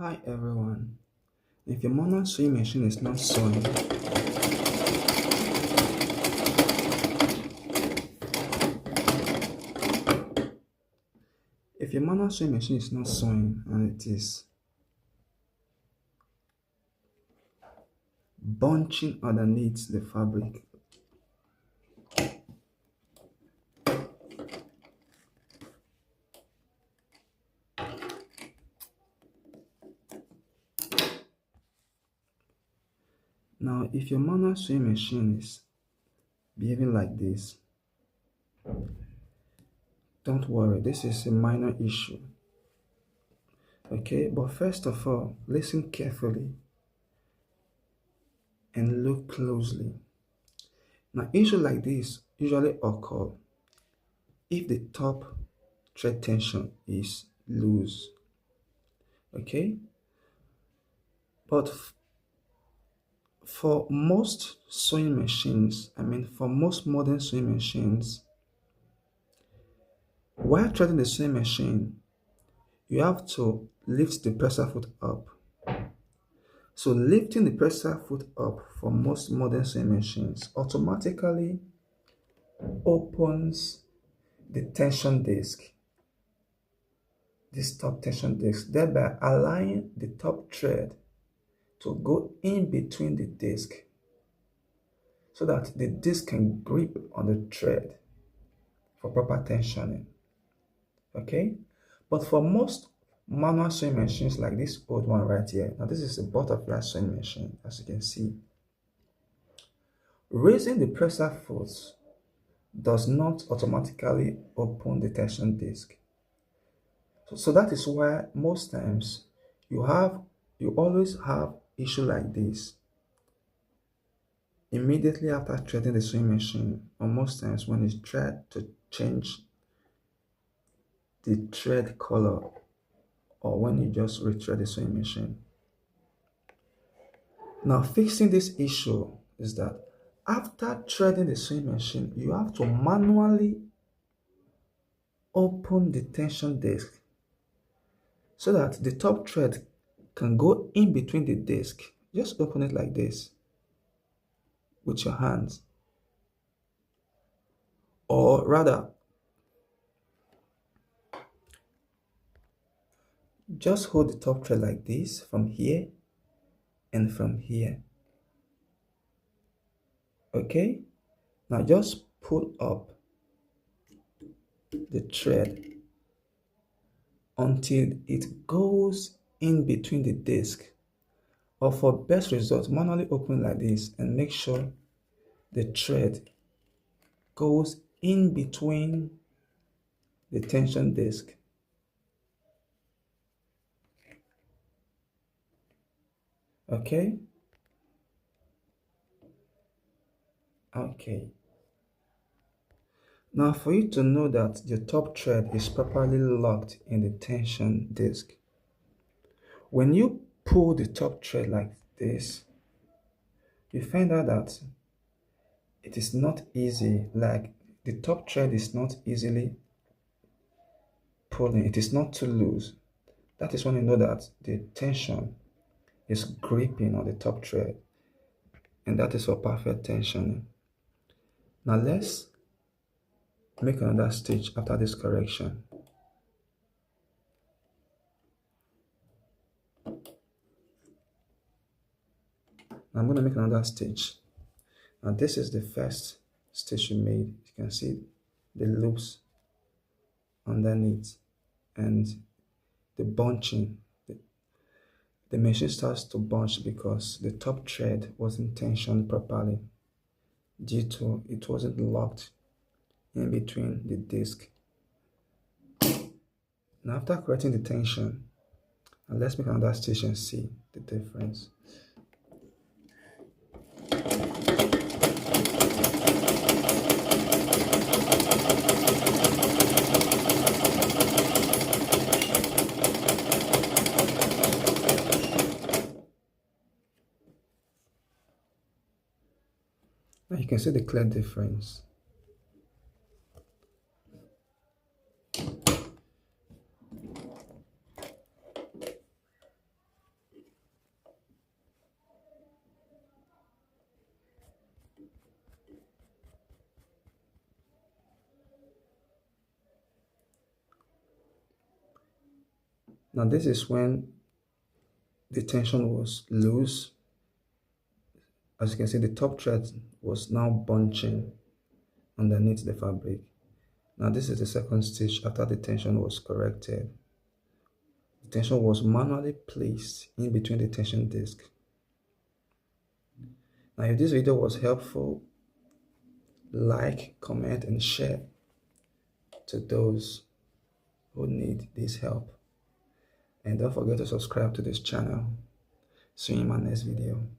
Hi everyone. If your manual sewing machine is not sewing, if your manual sewing machine is not sewing and it is bunching underneath the fabric, now if your manual sewing machine is behaving like this, don't worry, this is a minor issue. Okay, but first of all, listen carefully and look closely. Now, issues like this usually occur if the top thread tension is loose. Okay, but for most sewing machines, for most modern sewing machines, while threading the sewing machine, you have to lift the presser foot up. So lifting the presser foot up for most modern sewing machines automatically opens the tension disc, this top tension disc, thereby allowing the top thread to go in between the disc so that the disc can grip on the thread for proper tensioning. Okay, but for most manual sewing machines like this old one right here, now this is a butterfly sewing machine, as you can see, raising the presser foot does not automatically open the tension disc. So that is why most times you always have issue like this immediately after threading the sewing machine, or most times when it's tried to change the thread color, or when you just retread the sewing machine. Now, fixing this issue is that after threading the sewing machine, you have to manually open the tension disc so that the top thread can go in between the disc. Just open it like this with your hands, or rather, just hold the top thread like this from here and from here. Okay, now just pull up the thread until it goes in between the disc, or for best result, manually open like this and make sure the thread goes in between the tension disc. Okay, now for you to know that the top thread is properly locked in the tension disc, when you pull the top thread like this, you find out that it is not easy, like the top thread is not easily pulling, it is not too loose. That is when you know that the tension is gripping on the top thread, and that is for perfect tensioning. Now let's make another stitch after this correction. I'm going to make another stitch. Now this is the first stitch you made. You can see the loops underneath and the bunching. The machine starts to bunch because the top thread wasn't tensioned properly due to it wasn't locked in between the disc. Now after correcting the tension, let's make another stitch and see the difference. Now you can see the clear difference. Now this is when the tension was loose. As you can see, the top thread was now bunching underneath the fabric. Now this is the second stitch after the tension was corrected. The tension was manually placed in between the tension disc. Now if this video was helpful, like, comment, and share to those who need this help. And don't forget to subscribe to this channel. See you in my next video.